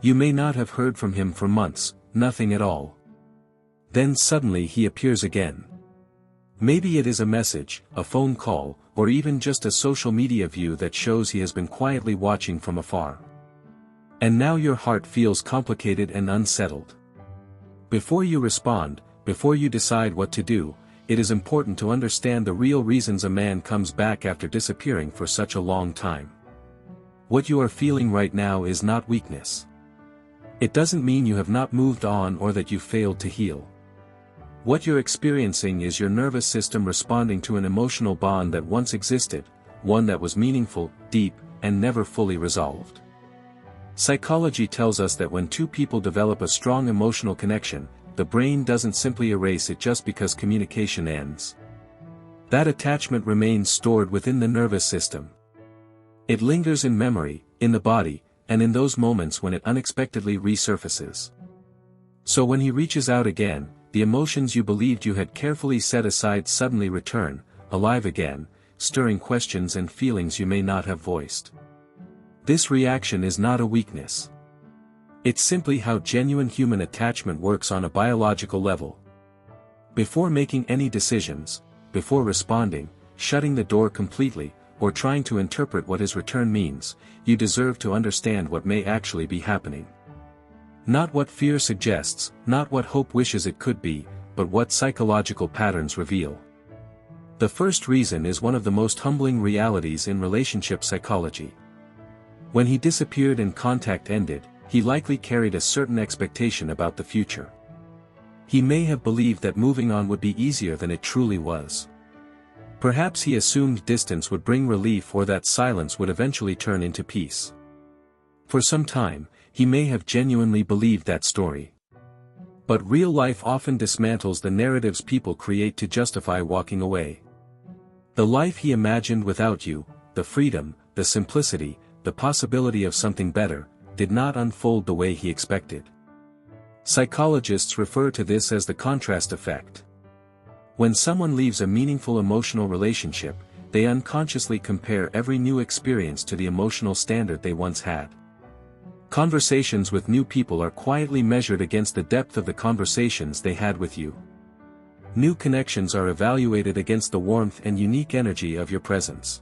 You may not have heard from him for months, nothing at all. Then suddenly he appears again. Maybe it is a message, a phone call, or even just a social media view that shows he has been quietly watching from afar. And now your heart feels complicated and unsettled. Before you respond, before you decide what to do, it is important to understand the real reasons a man comes back after disappearing for such a long time. What you are feeling right now is not weakness. It doesn't mean you have not moved on or that you failed to heal. What you're experiencing is your nervous system responding to an emotional bond that once existed, one that was meaningful, deep, and never fully resolved. Psychology tells us that when two people develop a strong emotional connection, the brain doesn't simply erase it just because communication ends. That attachment remains stored within the nervous system. It lingers in memory, in the body, and in those moments when it unexpectedly resurfaces. So when he reaches out again, the emotions you believed you had carefully set aside suddenly return, alive again, stirring questions and feelings you may not have voiced. This reaction is not a weakness. It's simply how genuine human attachment works on a biological level. Before making any decisions, before responding, shutting the door completely, or trying to interpret what his return means, you deserve to understand what may actually be happening. Not what fear suggests, not what hope wishes it could be, but what psychological patterns reveal. The first reason is one of the most humbling realities in relationship psychology. When he disappeared and contact ended, he likely carried a certain expectation about the future. He may have believed that moving on would be easier than it truly was. Perhaps he assumed distance would bring relief or that silence would eventually turn into peace. For some time, he may have genuinely believed that story. But real life often dismantles the narratives people create to justify walking away. The life he imagined without you, the freedom, the simplicity, the possibility of something better, did not unfold the way he expected. Psychologists refer to this as the contrast effect. When someone leaves a meaningful emotional relationship, they unconsciously compare every new experience to the emotional standard they once had. Conversations with new people are quietly measured against the depth of the conversations they had with you. New connections are evaluated against the warmth and unique energy of your presence.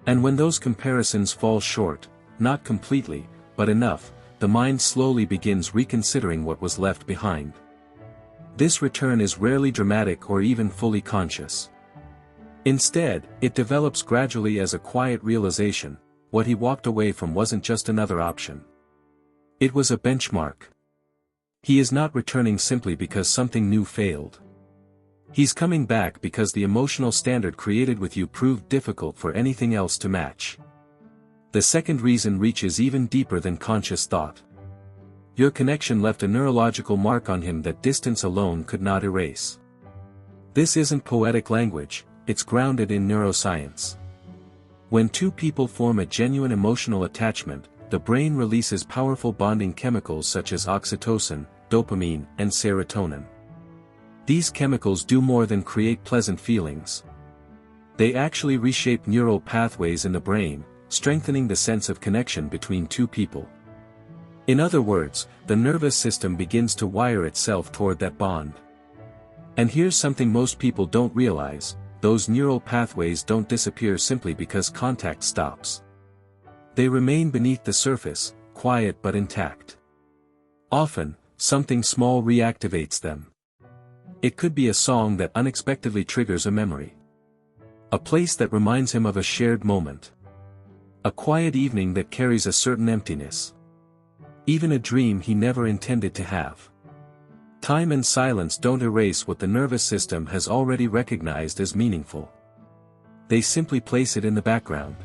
And when those comparisons fall short, not completely, but enough, the mind slowly begins reconsidering what was left behind. This return is rarely dramatic or even fully conscious. Instead, it develops gradually as a quiet realization: what he walked away from wasn't just another option. It was a benchmark. He is not returning simply because something new failed. He's coming back because the emotional standard created with you proved difficult for anything else to match. The second reason reaches even deeper than conscious thought. Your connection left a neurological mark on him that distance alone could not erase. This isn't poetic language, it's grounded in neuroscience. When two people form a genuine emotional attachment, the brain releases powerful bonding chemicals such as oxytocin, dopamine, and serotonin. These chemicals do more than create pleasant feelings. They actually reshape neural pathways in the brain, strengthening the sense of connection between two people. In other words, the nervous system begins to wire itself toward that bond. And here's something most people don't realize: those neural pathways don't disappear simply because contact stops. They remain beneath the surface, quiet but intact. Often, something small reactivates them. It could be a song that unexpectedly triggers a memory. A place that reminds him of a shared moment. A quiet evening that carries a certain emptiness. Even a dream he never intended to have. Time and silence don't erase what the nervous system has already recognized as meaningful. They simply place it in the background.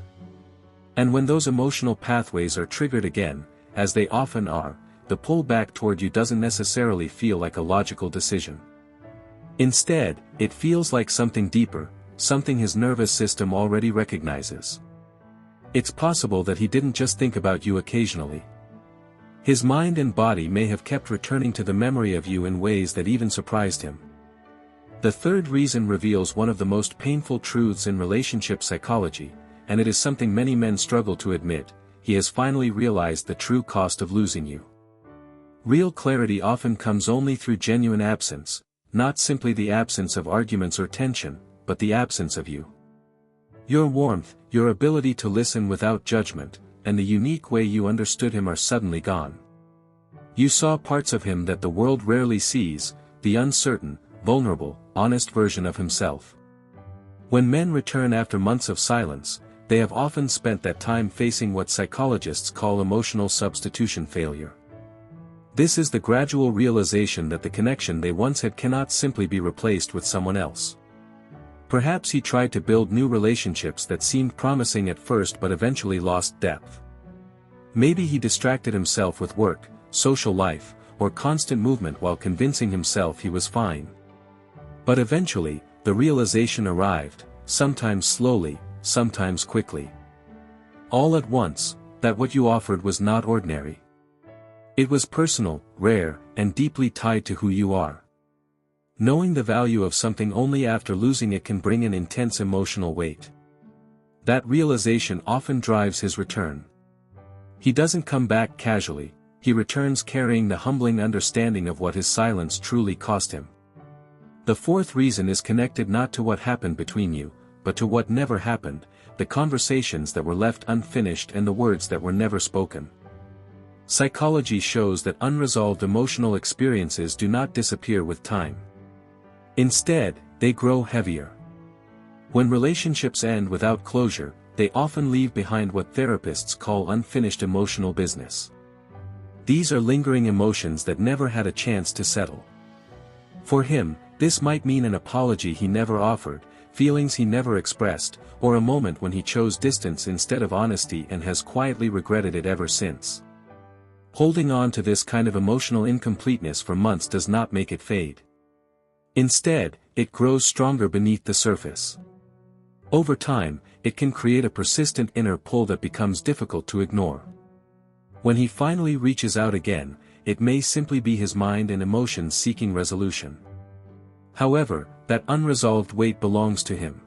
And when those emotional pathways are triggered again, as they often are, the pull back toward you doesn't necessarily feel like a logical decision. Instead, it feels like something deeper, something his nervous system already recognizes. It's possible that he didn't just think about you occasionally. His mind and body may have kept returning to the memory of you in ways that even surprised him. The third reason reveals one of the most painful truths in relationship psychology, and it is something many men struggle to admit: he has finally realized the true cost of losing you. Real clarity often comes only through genuine absence, not simply the absence of arguments or tension, but the absence of you. Your warmth, your ability to listen without judgment, and the unique way you understood him are suddenly gone. You saw parts of him that the world rarely sees, the uncertain, vulnerable, honest version of himself. When men return after months of silence, they have often spent that time facing what psychologists call emotional substitution failure. This is the gradual realization that the connection they once had cannot simply be replaced with someone else. Perhaps he tried to build new relationships that seemed promising at first but eventually lost depth. Maybe he distracted himself with work, social life, or constant movement while convincing himself he was fine. But eventually, the realization arrived, sometimes slowly, sometimes quickly. All at once, that what you offered was not ordinary. It was personal, rare, and deeply tied to who you are. Knowing the value of something only after losing it can bring an intense emotional weight. That realization often drives his return. He doesn't come back casually, he returns carrying the humbling understanding of what his silence truly cost him. The fourth reason is connected not to what happened between you, but to what never happened, the conversations that were left unfinished and the words that were never spoken. Psychology shows that unresolved emotional experiences do not disappear with time. Instead, they grow heavier. When relationships end without closure, they often leave behind what therapists call unfinished emotional business. These are lingering emotions that never had a chance to settle. For him, this might mean an apology he never offered, feelings he never expressed, or a moment when he chose distance instead of honesty and has quietly regretted it ever since. Holding on to this kind of emotional incompleteness for months does not make it fade. Instead, it grows stronger beneath the surface. Over time, it can create a persistent inner pull that becomes difficult to ignore. When he finally reaches out again, it may simply be his mind and emotions seeking resolution. However, that unresolved weight belongs to him.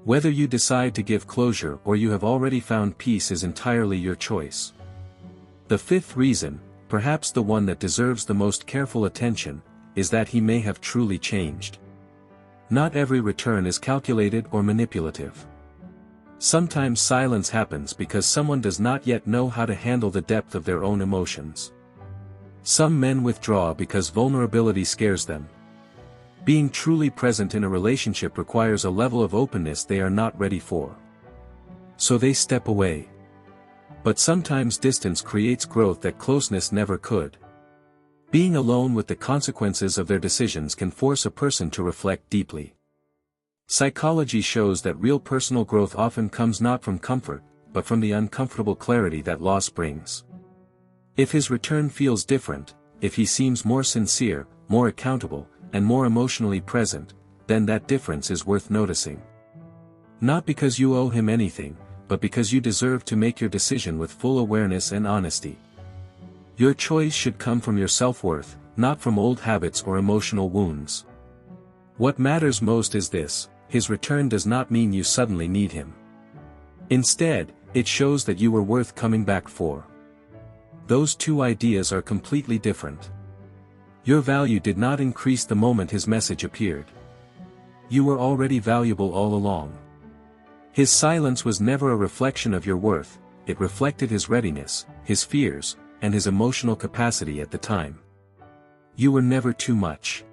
Whether you decide to give closure or you have already found peace is entirely your choice. The fifth reason, perhaps the one that deserves the most careful attention, is that he may have truly changed. Not every return is calculated or manipulative. Sometimes silence happens because someone does not yet know how to handle the depth of their own emotions. Some men withdraw because vulnerability scares them. Being truly present in a relationship requires a level of openness they are not ready for. So they step away. But sometimes distance creates growth that closeness never could. Being alone with the consequences of their decisions can force a person to reflect deeply. Psychology shows that real personal growth often comes not from comfort, but from the uncomfortable clarity that loss brings. If his return feels different, if he seems more sincere, more accountable, and more emotionally present, then that difference is worth noticing. Not because you owe him anything, but because you deserve to make your decision with full awareness and honesty. Your choice should come from your self-worth, not from old habits or emotional wounds. What matters most is this: his return does not mean you suddenly need him. Instead, it shows that you were worth coming back for. Those two ideas are completely different. Your value did not increase the moment his message appeared. You were already valuable all along. His silence was never a reflection of your worth, it reflected his readiness, his fears, and his emotional capacity at the time. You were never too much.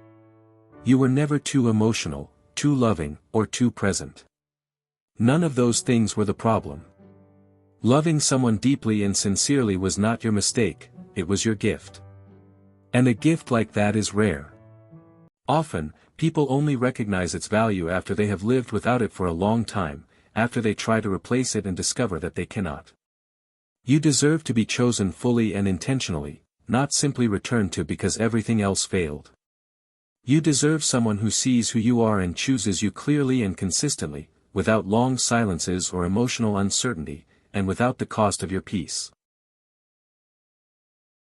You were never too emotional, too loving, or too present. None of those things were the problem. Loving someone deeply and sincerely was not your mistake, it was your gift. And a gift like that is rare. Often, people only recognize its value after they have lived without it for a long time, after they try to replace it and discover that they cannot. You deserve to be chosen fully and intentionally, not simply returned to because everything else failed. You deserve someone who sees who you are and chooses you clearly and consistently, without long silences or emotional uncertainty, and without the cost of your peace.